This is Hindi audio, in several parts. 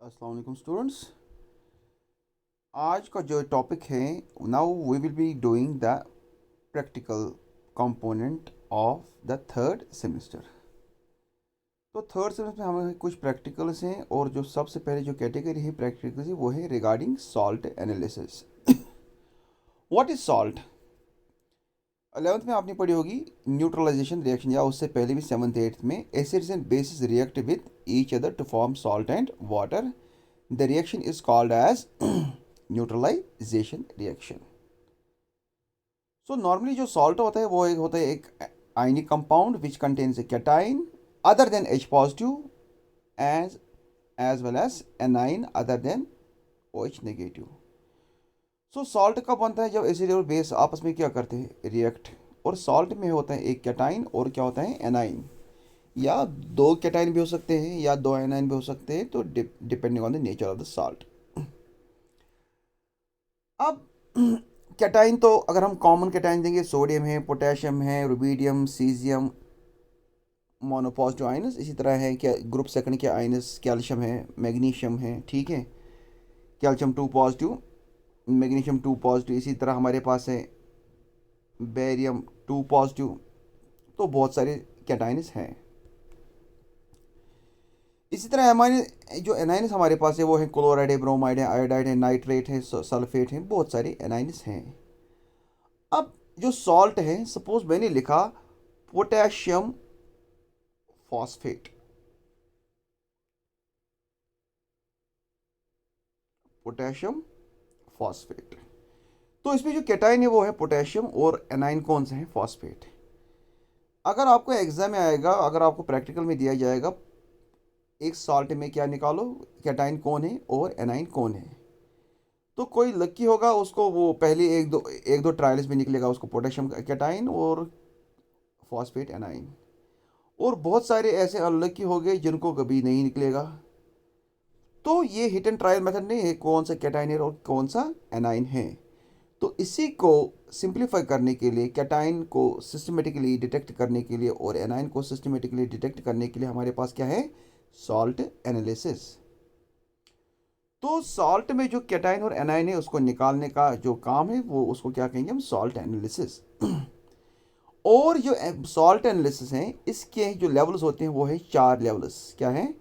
अस्सलाम वालेकुम स्टूडेंट्स। आज का जो टॉपिक है, now we will be doing the practical component of the third semester. तो थर्ड सेमेस्टर में हमें कुछ प्रैक्टिकल्स हैं और जो सबसे पहले जो कैटेगरी है प्रैक्टिकल्स की वो है regarding salt analysis. What is salt? 11th में आपने पढ़ी होगी न्यूट्रलाइजेशन रिएक्शन, या उससे पहले भी 7th 8th में acids and bases react with each other to form salt and water. The reaction is called as neutralization reaction. So normally जो सॉल्ट होता है वो एक होता है एक ionic compound which contains a cation other than H positive as well as anion other than OH negative. So salt कब बनता है? जब एसिड और बेस आपस में क्या करते हैं, रिएक्ट। और सॉल्ट में होता है एक कैटाइन और क्या होता है, एनाइन। या दो कैटाइन भी हो सकते हैं या दो एनाइन भी हो सकते हैं, तो depending on the nature of the salt. अब कैटाइन तो अगर हम कॉमन कैटाइन देंगे, सोडियम है, पोटेशियम है, रुबीडियम, सीजियम, मोनोपॉजिटिव आयनस। इसी तरह है क्या ग्रुप सेकंड के आयनस, कैल्शियम है, मैग्नीशियम है, ठीक है, कैल्शियम 2 पॉजिटिव, मैग्नीशियम 2 पॉजिटिव। इसी तरह हमारे पास है बेरियम 2 पॉजिटिव। तो बहुत सारे कैटाइनस हैं। इसी तरह हमारे जो एनाइनस हमारे पास है वो है क्लोराइड है, ब्रोमाइड है, आयोडाइड है, नाइट्रेट है, सल्फेट है, बहुत सारे एनाइनस हैं। अब जो सॉल्ट है, सपोज मैंने लिखा पोटेशियम फॉस्फेट, पोटेशियम फॉस्फेट। तो इसमें जो कैटाइन है वो है पोटेशियम और एनाइन कौन सा है, फॉस्फेट। अगर आपको एग्जाम में आएगा, अगर आपको प्रैक्टिकल में दिया जाएगा एक सॉल्ट में क्या निकालो, कैटाइन कौन है और एनाइन कौन है, तो कोई लकी होगा उसको वो पहले एक दो ट्रायल्स में निकलेगा उसको पोटेशियम कैटाइन और फॉस्फेट एनाइन। और बहुत सारे ऐसे अनलकी हो गए जिनको कभी नहीं निकलेगा। तो ये हिट एंड ट्रायल मेथड नहीं है कौन सा कैटाइन है और कौन सा एनाइन है। तो इसी को सिंप्लीफाई करने के लिए, कैटाइन को सिस्टमेटिकली डिटेक्ट करने के लिए और एनाइन को सिस्टमेटिकली डिटेक्ट करने के लिए हमारे पास क्या है, सॉल्ट एनालिसिस। तो सॉल्ट में जो कैटाइन और एनाइन है उसको निकालने का जो काम है वो उसको क्या कहेंगे हम, सॉल्ट एनालिसिस। और जो सॉल्ट एनालिसिस हैं इसके जो लेवल्स होते हैं वो है 4 लेवल्स। क्या है,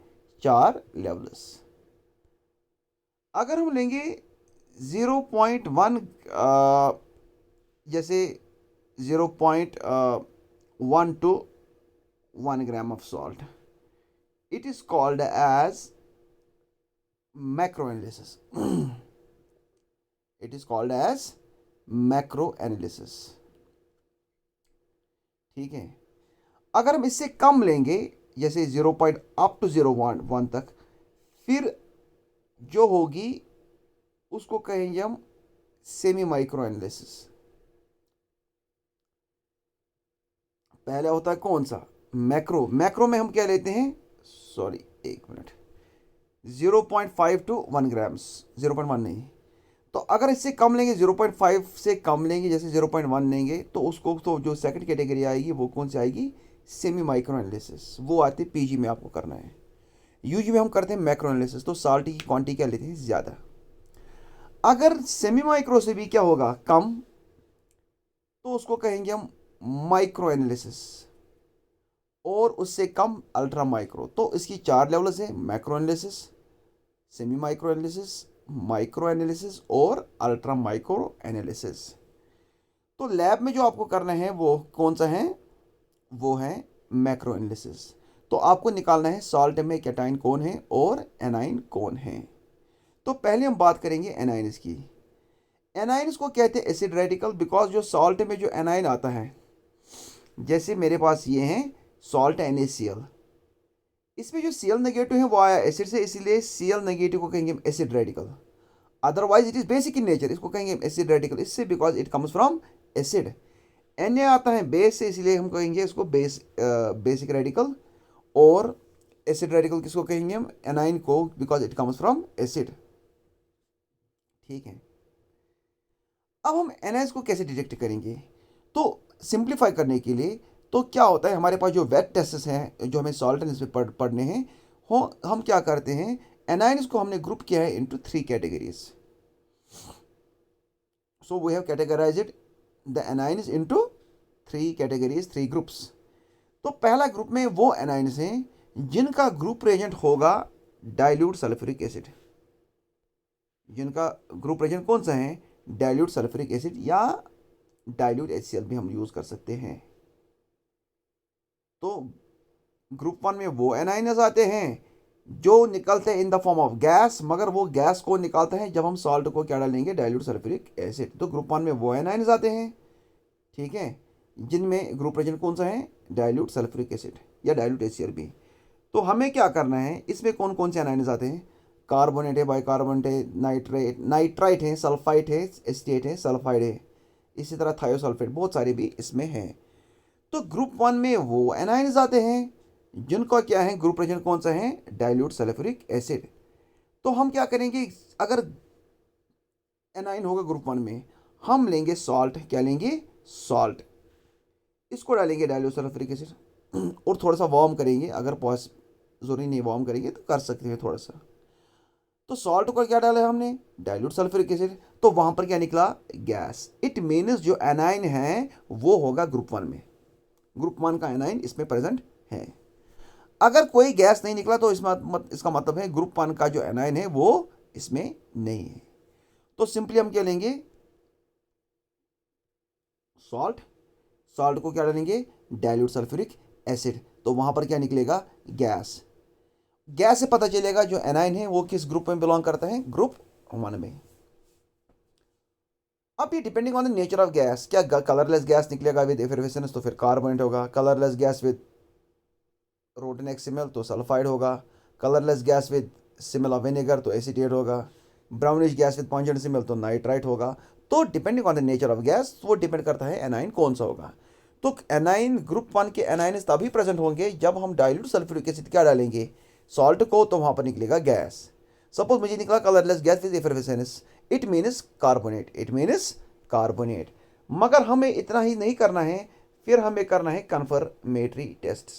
4 लेवल्स। अगर हम लेंगे 0.1, जैसे 0.1 to 1 gram of salt, it is called as macro analysis. It is called as macro analysis, ठीक है। अगर हम इससे कम लेंगे, जैसे 0 पॉइंट अप टू 0.1 तक, फिर जो होगी उसको कहेंगे हम सेमी माइक्रो एनालिसिस। पहले होता है कौन सा, मैक्रो। मैक्रो में हम क्या लेते हैं, सॉरी एक मिनट, 0.5 टू 1 ग्राम्स, 0.1 नहीं। तो अगर इससे कम लेंगे, 0.5 से कम लेंगे, जैसे 0.1 लेंगे, तो उसको तो जो सेकंड कैटेगरी आएगी वो कौन सी आएगी, सेमी माइक्रो एनालिसिस। वो आती है पीजी में, आपको करना है। यूजी में हम करते हैं मैक्रो एनालिसिस, तो साल्ट की क्वांटिटी क्या लेते हैं, ज़्यादा। अगर सेमी माइक्रो से भी क्या होगा, कम, तो उसको कहेंगे हम माइक्रो एनालिसिस। और उससे कम अल्ट्रा माइक्रो। तो इसकी 4 लेवल्स है, macro analysis, semi micro analysis, micro analysis और अल्ट्रा माइक्रो एनालिसिस। तो लैब में जो आपको करना है वो कौन सा है, वो है मैक्रो एनालिसिस। तो आपको निकालना है सॉल्ट में कैटाइन कौन है और एनाइन कौन है। तो पहले हम बात करेंगे एनाइन्स की। एनाइन्स को कहते हैं एसिड रेडिकल, बिकॉज जो सॉल्ट में जो एनाइन आता है, जैसे मेरे पास ये है सॉल्ट NaCl, इसमें जो Cl नेगेटिव है वो आया एसिड से, इसीलिए Cl नेगेटिव को कहेंगे acid radical. Otherwise it is basic in nature, इसको कहेंगे एसिड रेडिकल, इससे because it comes from acid. Na आता है बेस से, इसलिए हम कहेंगे इसको बेसिक रेडिकल। और एसिड रेडिकल किसको कहेंगे हम, एनाइन को, because it comes from acid, ठीक है। अब हम एनाइंस को कैसे डिटेक्ट करेंगे, तो सिंप्लीफाई करने के लिए, तो क्या होता है हमारे पास जो वेट टेस्ट हैं जो हमें सॉल्ट एनालिसिस पे पढ़ने हैं, हो हम क्या करते हैं, एनाइन्स को हमने ग्रुप किया है into 3 categories. So we have categorized the anions into 3 categories, 3 groups. तो पहला ग्रुप में वो एनाइन्स हैं जिनका ग्रुप रिएजेंट होगा डाइल्यूट सल्फ्यूरिक एसिड। जिनका ग्रुप रिएजेंट कौन सा है? डाइल्यूट सल्फ्यूरिक एसिड या डाइल्यूट HCl भी हम यूज कर सकते हैं। तो ग्रुप 1 में वो एनाइन्स आते हैं जो निकलते हैं in the form of gas, मगर वो गैस को निकालते हैं जब हम सॉल्ट को क्या डालेंगे? Dilute sulphuric acid. तो ग्रुप 1 में वो एनाइन्स आते हैं, ठीक है, जिनमें ग्रुप रिएजेंट कौन सा है? डाइल्यूट सल्फ्यूरिक एसिड या डाइल्यूट HCl भी। तो हमें क्या करना है, इसमें कौन कौन से एनाइन्स आते हैं? कार्बोनेट है, बाइकार्बोनेट है, नाइट्राइट है, सल्फाइट है, एसीटेट है, सल्फाइड है, इसी तरह थायोसल्फेट, बहुत सारे भी इसमें हैं। तो ग्रुप 1 में वो एनाइन्स आते हैं जिनका क्या है? ग्रुप रिएजेंट कौन सा है? Dilute sulphuric acid. तो हम क्या करेंगे, अगर एनाइन होगा ग्रुप 1 में, हम लेंगे सॉल्ट। क्या लेंगे? सॉल्ट। इसको डालेंगे डाइल्यूट सल्फ्यूरिक एसिड और थोड़ा सा वार्म करेंगे। अगर जरूरी नहीं वार्म करेंगे तो कर सकते हैं थोड़ा सा। तो सॉल्ट को क्या डाला है हमने? Dilute sulphuric acid. तो वहां पर क्या निकला? गैस। इट मीन्स जो एनाइन है वो होगा ग्रुप 1 में। ग्रुप 1 का एनाइन इसमें प्रेजेंट है। अगर कोई गैस नहीं निकला तो इसका मतलब है ग्रुप 1 का जो एनाइन है वो इसमें नहीं है। तो सिंपली हम क्या लेंगे? सॉल्ट। सॉल्ट को क्या डालेंगे? Dilute sulphuric acid. तो वहां पर क्या निकलेगा? गैस। गैस से पता चलेगा जो एनाइन है वो किस ग्रुप में बिलोंग करता है? ग्रुप 1 में। अब ये depending on the nature of gas, क्या कलरलेस गैस निकलेगा विद एफिशिएंसी तो फिर कार्बोनेट होगा। कलरलेस गैस विद रोटन एक्सिमल तो सल्फाइड होगा। कलरलेस गैस विद सिमल ऑफ विनेगर तो एसीटेट होगा। ब्राउनिश गैस विद पॉइंटेड सिमल तो नाइट्राइट होगा। तो depending on the nature of gas वो डिपेंड करता है एनाइन कौन सा होगा। तो एनाइन ग्रुप 1 के एनाइन तभी प्रेजेंट होंगे जब हम डाइल्यूट सल्फ्यूरिक एसिड क्या डालेंगे? सॉल्ट को। तो वहां पर निकलेगा गैस। सपोज मुझे निकला colourless gas with efficiency, it means carbonate. It means carbonate. मगर हमें इतना ही नहीं करना है, फिर हमें करना है कन्फर्मेटरी टेस्ट।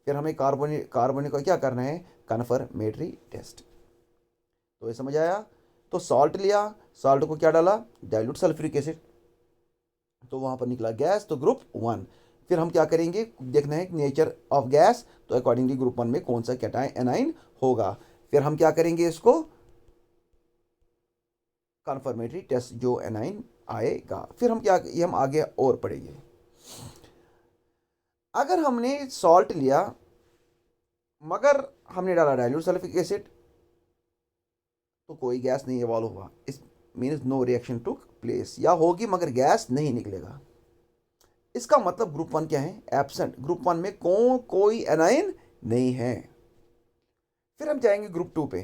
फिर हमें कार्बोनेट का क्या करना है? Confirmatory test. तो ये समझ आया? तो सॉल्ट लिया, सॉल्ट को क्या डाला? Dilute sulphuric acid. तो वहां पर निकला गैस, तो ग्रुप 1। फिर हम क्या करेंगे? देखना है नेचर ऑफ गैस, तो अकॉर्डिंगली ग्रुप 1 में कौन सा कैटायन एनाइन होगा। फिर हम क्या करेंगे? इसको कन्फर्मेटरी टेस्ट, जो एनाइन आएगा। फिर हम क्या, ये हम आगे और पढ़ेंगे। अगर हमने सॉल्ट लिया मगर हमने डाला डाइल्यूट सल्फ्यूरिक एसिड तो कोई गैस नहीं इवॉल्व हुआ। इस means no reaction took place, या होगी मगर गैस नहीं निकलेगा। इसका मतलब ग्रुप 1 क्या है? एब्सेंट। ग्रुप 1 में कोई एनाइन नहीं है। फिर हम जाएंगे ग्रुप 2 पे।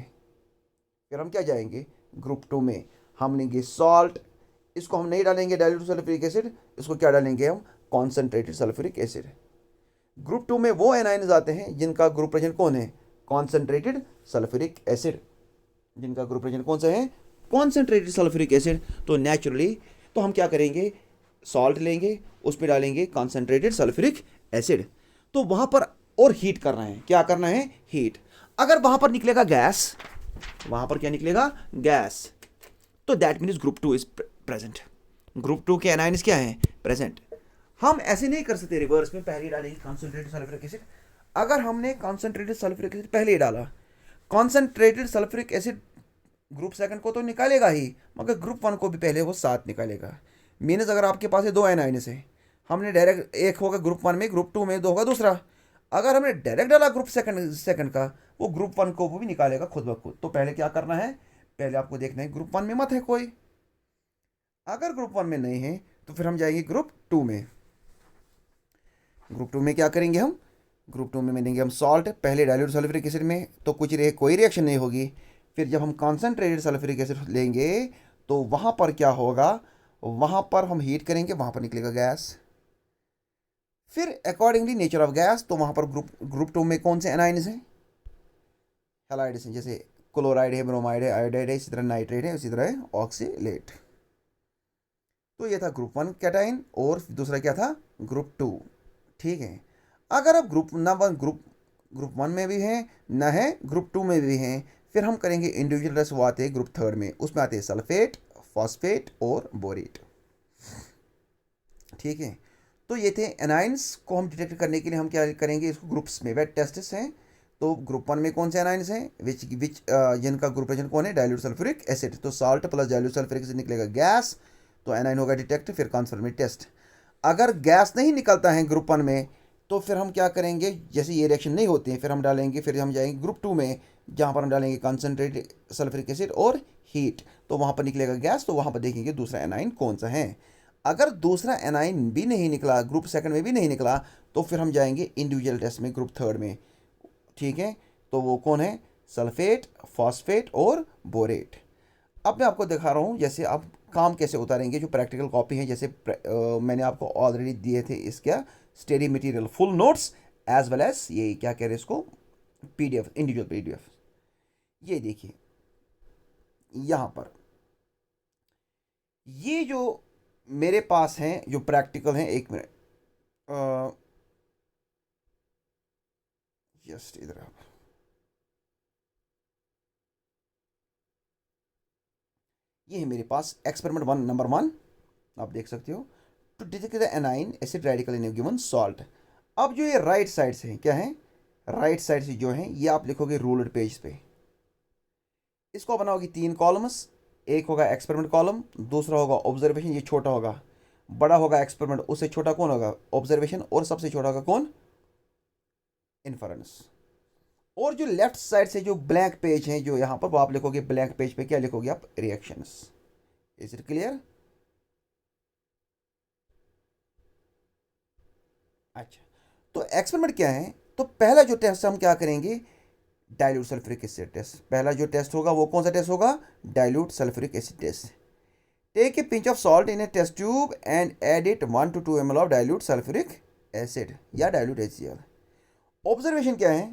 फिर हम क्या जाएंगे? ग्रुप 2 में हम लेंगे सॉल्ट। इसको हम नहीं डालेंगे डाइल्यूट सल्फ्यूरिक एसिड, इसको क्या डालेंगे हम? Concentrated sulphuric acid. ग्रुप 2 में वो एनाइन्स आते हैं जिनका ग्रुप रिएजेंट कौन है? Concentrated sulphuric acid. जिनका ग्रुप रिएजेंट कौन सा है? Concentrated sulphuric acid. तो नेचुरली तो हम क्या करेंगे? सॉल्ट लेंगे, उस पर डालेंगे कॉन्सेंट्रेटेड सल्फ्यूरिक एसिड। तो वहां पर और हीट करना है। क्या करना है? हीट। अगर वहां पर निकलेगा गैस, वहां पर क्या निकलेगा? गैस। तो that means group 2 is present. Group 2 के एनाइन्स क्या है? प्रेजेंट। हम ऐसे नहीं कर सकते रिवर्स में, पहले डालेंगे कॉन्सेंट्रेटेड सल्फ्यूरिक एसिड। अगर हमने कॉन्सेंट्रेटेड सल्फ्यूरिक एसिड पहले ही डाला, कॉन्सेंट्रेटेड सल्फ्यूरिक एसिड ग्रुप 2 को तो निकालेगा ही, मगर ग्रुप 1 को भी पहले वो साथ निकालेगा। मीन्स अगर आपके पास है 2 एनाइन्स है, हमने डायरेक्ट एक होगा ग्रुप 1 में, ग्रुप 2 में दो होगा दूसरा। अगर हमने डायरेक्ट डाला ग्रुप सेकंड का, वो ग्रुप 1 को वो भी निकालेगा खुद ब खुद। तो पहले क्या करना है? पहले आपको देखना है ग्रुप 1 में मत है कोई। अगर ग्रुप 1 में नहीं है तो फिर हम जाएंगे ग्रुप 2 में। ग्रुप 2 में क्या करेंगे हम? ग्रुप 2 में लेंगे हम सॉल्ट। पहले डाइल्यूट सल्फ्यूरिक एसिड में तो कोई रिएक्शन नहीं होगी। फिर जब हम कॉन्सेंट्रेटेड सल्फ्यूरिक एसिड लेंगे तो वहां पर क्या होगा? वहां पर हम हीट करेंगे, वहां पर निकलेगा गैस। फिर अकॉर्डिंगली नेचर ऑफ गैस, तो वहां पर ग्रुप 2 में कौन से एनाइन्स हैं? हैलाइड्स हैं, जैसे क्लोराइड है, ब्रोमाइड है, आयोडाइड है, इसी तरह नाइट्रेट है, इसी तरह ऑक्सीलेट। तो ये था ग्रुप 1 कैटाइन और दूसरा क्या था? ग्रुप 2। ठीक है। अगर अब ग्रुप ग्रुप 1 में भी हैं, ना है ग्रुप 2 में भी हैं। फिर हम करेंगे इंडिविजुअल टेस्ट, वो आते हैं ग्रुप 3 में, उसमें आते हैं सल्फेट, फॉस्फेट और बोरेट। ठीक है, तो ये थे एनाइंस को हम डिटेक्ट करने के लिए हम क्या करेंगे, इसको ग्रुप्स में वेट टेस्ट्स हैं। तो ग्रुप 1 में कौन से एनाइंस हैं, विच विच जिनका ग्रुप रिएक्शन कौन है, डाइल्यूट सल्फ्यूरिक एसिड। तो salt plus dilute sulphuric acid निकलेगा गैस, तो एनाइन होगा डिटेक्ट। फिर कन्फर्मेटरी टेस्ट, अगर गैस नहीं निकलता है ग्रुप 1 में, तो फिर हम क्या करेंगे, जैसे ये रिएक्शन नहीं होती है, फिर हम डालेंगे, फिर हम जाएंगे ग्रुप 2 में, जहाँ पर हम डालेंगे कंसनट्रेटेड सल्फ्यूरिक एसिड और हीट, तो वहाँ पर निकलेगा गैस। तो वहाँ पर देखेंगे दूसरा एनाइन कौन सा है। अगर दूसरा एनाइन भी नहीं निकला, ग्रुप 2 में भी नहीं निकला, तो फिर हम जाएंगे इंडिविजुअल टेस्ट में ग्रुप 3 में। ठीक है, तो वो कौन है, सल्फेट, फॉस्फेट और बोरेट। अब मैं आपको दिखा रहा हूँ जैसे आप काम कैसे उतारेंगे, जो प्रैक्टिकल कॉपी है, जैसे मैंने आपको ऑलरेडी दिए थे इसका study material full notes as well as ये क्या कह रहे हैं इसको, पीडीएफ, इंडिविजुअल पीडीएफ। ये देखिए यहाँ पर, ये जो मेरे पास हैं जो प्रैक्टिकल हैं, एक मिनट, जस्ट इधर आप, ये है मेरे पास एक्सपेरिमेंट 1 नंबर 1, आप देख सकते हो, to detect the anion acid radical in given salt. अब जो ये राइट साइड से है, क्या है, राइट साइड से जो है ये आप लिखोगे रूल्ड पेज पे, इसको बनाओगे 3 कॉलम्स, एक होगा एक्सपेरिमेंट कॉलम, दूसरा होगा ऑब्जर्वेशन, ये छोटा होगा, बड़ा होगा एक्सपेरिमेंट, उससे छोटा कौन होगा, ऑब्जर्वेशन, और सबसे छोटा होगा कौन, इन्फरेंस। और जो लेफ्ट साइड से जो ब्लैंक पेज है जो यहाँ पर, वो आप लिखोगे ब्लैंक पेज पे क्या लिखोगे आप, रिएक्शंस। Is it clear. अच्छा, तो एक्सपेरिमेंट क्या है, तो पहला जो टेस्ट हम क्या करेंगे, डाइल्यूट सल्फ्यूरिक एसिड टेस्ट। पहला जो टेस्ट होगा वो कौन सा टेस्ट होगा, dilute sulphuric acid test. Take a pinch of salt in a test tube and add it 1 to 2 ml of dilute sulphuric acid या डाइल्यूट HCl। ऑब्जर्वेशन क्या है,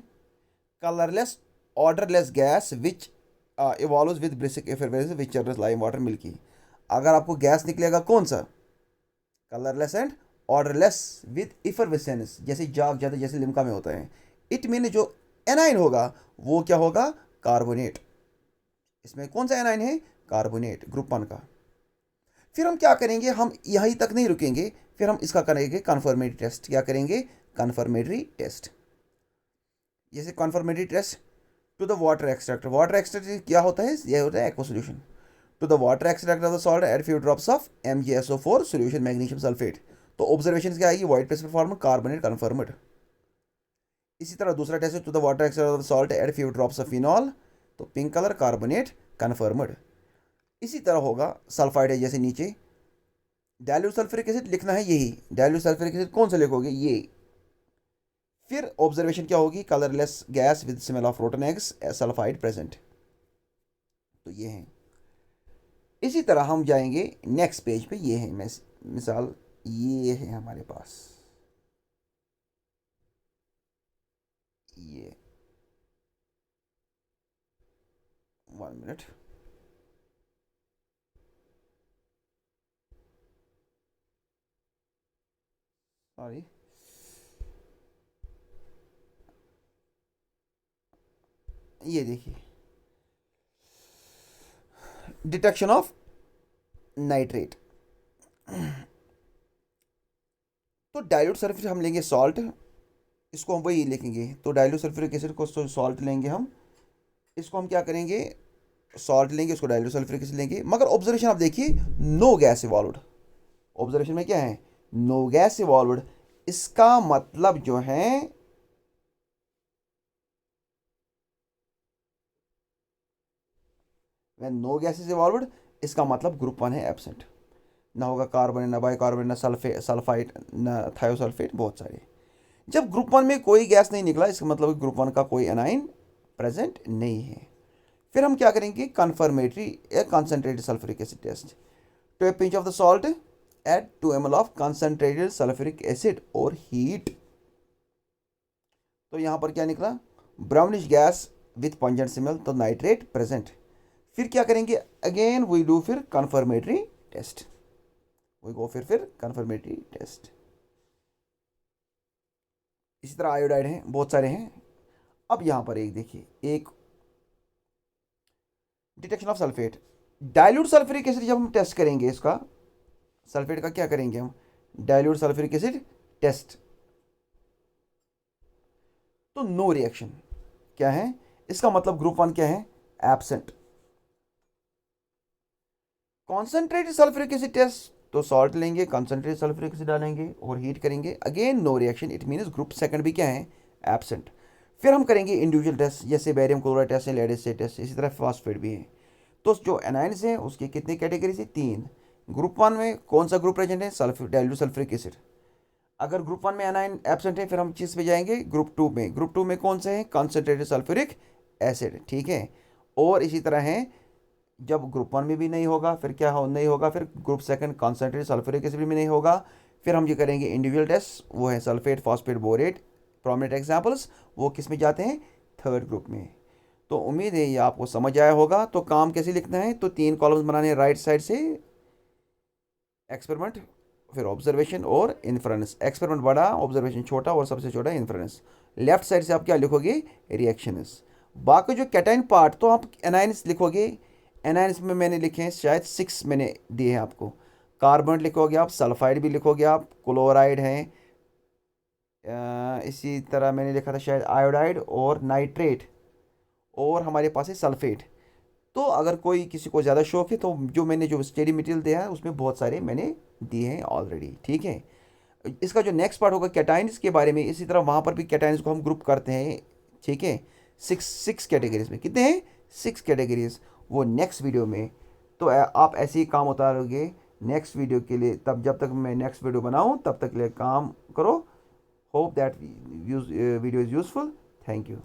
colourless odourless gas which evolves with brisk effervescence which turns lime water milky. अगर आपको गैस निकलेगा कौन सा, colourless and odourless with effervescence, जैसे जाग जाता है, जैसे लिम्का में होता है। इट मीन जो एनाइन होगा वो क्या होगा, कार्बोनेट। इसमें कौन सा एनाइन है, कार्बोनेट, ग्रुप 1 का। फिर हम क्या करेंगे, हम यहीं तक नहीं रुकेंगे, फिर हम इसका करेंगे कन्फर्मेटरी टेस्ट। क्या करेंगे, कन्फर्मेटरी टेस्ट। जैसे confirmatory test to the water extract, water extract क्या होता है, यह होता है aqua solution. To the water extract of the salt add few drops of MgSO4 solution magnesium sulphate. तो ऑब्जर्वेशन क्या आएगी, white precipitate form carbonate confirmed. इसी तरह दूसरा टेस्ट है, to the water extract of the salt add few drops of phenol, तो पिंक कलर कार्बोनेट कन्फर्मेड। इसी तरह होगा सल्फाइड है, जैसे नीचे डाइल्यूट सल्फ्यूरिक एसिड लिखना है, यही डाइल्यूट सल्फ्यूरिक एसिड कौन सा लिखोगे, ये। फिर ऑब्जर्वेशन क्या होगी, colourless gas with smell of rotten eggs sulphide present. तो ये है। इसी तरह हम जाएंगे नेक्स्ट पेज पे, ये है मिसाल, ये है हमारे पास, ये 1 मिनट, सॉरी, ये देखिए डिटेक्शन ऑफ नाइट्रेट। तो डाइल्यूट सल्फ्यूरिक हम लेंगे सॉल्ट, इसको हम वही लिखेंगे, तो डाइल्यूट सल्फ्यूरिक एसिड को सॉल्ट लेंगे हम, इसको हम क्या करेंगे, सॉल्ट लेंगे, उसको डाइल्यूट सल्फ्यूरिक एसिड लेंगे। मगर ऑब्जर्वेशन आप देखिए, नो गैस इवॉल्व्ड। ऑब्जर्वेशन में क्या है, नो गैस इवॉल्व्ड। इसका मतलब जो है, नो गैस इज इवॉल्व्ड, इसका मतलब ग्रुप 1 है एब्सेंट, ना होगा कार्बन, ना बाइकार्बन, ना सल्फाइड, ना थायोसल्फेट, बहुत सारे। जब ग्रुप 1 में कोई गैस नहीं निकला, इसका मतलब ग्रुप 1 का कोई एनाइन प्रेजेंट नहीं है। फिर हम क्या करेंगे, कन्फर्मेटरी या concentrated sulphuric acid test. To a pinch of the salt add 2 ml of concentrated sulphuric acid और हीट। तो यहाँ पर क्या निकला, brownish gas with pungent smell, तो नाइट्रेट प्रेजेंट। फिर क्या करेंगे, अगेन वी डू फिर कन्फर्मेटरी टेस्ट, वी गो फिर कन्फर्मेटरी टेस्ट। इसी तरह आयोडाइड हैं, बहुत सारे हैं, अब यहाँ पर एक देखिए, एक detection of sulphate, dilute sulphuric acid जब हम टेस्ट करेंगे इसका, सल्फेट का क्या करेंगे हम, डाइल्यूट सल्फ्यूरिक एसिड टेस्ट, तो नो रिएक्शन क्या है, इसका मतलब ग्रुप वन क्या है, absent. Concentrated sulphuric acid test, तो सॉल्ट लेंगे, कॉन्सेंट्रेटेड सल्फ्यूरिक एसिड डालेंगे और हीट करेंगे, again no reaction, it means group second भी क्या है, एब्सेंट। फिर हम करेंगे इंडिविजुअल टेस्ट, जैसे बेरियम क्लोराइड टेस्ट है, लेड एसिड टेस्ट, इसी तरह फॉस्फेट भी है। तो जो एनाइंस हैं उसकी कितनी कैटेगरी से, तीन। ग्रुप वन में कौन सा ग्रुप प्रेजेंट है, सल्फ्यूर डाइल्यूट सल्फ्यूरिक एसिड। अगर ग्रुप वन में एनाइन एब्सेंट है फिर हम किस पे जाएंगे, ग्रुप टू में। ग्रुप टू में कौन से हैं, कॉन्सेंट्रेटेड सल्फ्यूरिक एसिड, ठीक है। और इसी तरह है, जब ग्रुप वन में भी नहीं होगा फिर क्या हो, नहीं होगा, फिर group second concentrated sulphuric acid में नहीं होगा, फिर हम ये करेंगे इंडिविजुअल टेस्ट, वो है sulphate, phosphate, borate, prominent examples, वो किस में जाते हैं, थर्ड ग्रुप में। तो उम्मीद है ये आपको समझ आया होगा। तो काम कैसे लिखना है, तो तीन कॉलम्स बनाने हैं, राइट साइड से एक्सपेरिमेंट, फिर ऑब्जर्वेशन और इन्फ्रेंस, एक्सपेरिमेंट बड़ा, ऑब्जर्वेशन छोटा और सबसे छोटा इन्फ्रेंस। लेफ्ट साइड से आप क्या लिखोगे, रिएक्शंस। बाकी जो कैटाइन पार्ट तो आप एनाइंस लिखोगे, एनाइंस में मैंने लिखे हैं शायद 6 मैंने दिए हैं आपको। कार्बन लिखोगे आप, सल्फाइड भी लिखोगे आप, क्लोराइड है, इसी तरह मैंने लिखा था शायद आयोडाइड और नाइट्रेट, और हमारे पास है सल्फेट। तो अगर कोई किसी को ज़्यादा शौक है तो जो मैंने जो स्टडी मटेरियल दिया है उसमें बहुत सारे मैंने दिए हैं ऑलरेडी, ठीक है। इसका जो नेक्स्ट पार्ट होगा कैटाइन्स के बारे में, इसी तरह वहाँ पर भी कैटाइन्स को हम ग्रुप करते हैं, ठीक है। सिक्स सिक्स कैटेगरीज में, कितने हैं, 6 कैटेगरीज, वो नेक्स्ट वीडियो में। तो आप ऐसे ही काम उतारोगे नेक्स्ट वीडियो के लिए, तब जब तक मैं नेक्स्ट वीडियो बनाऊँ तब तक लिए काम करो। Hope that video is useful, thank you.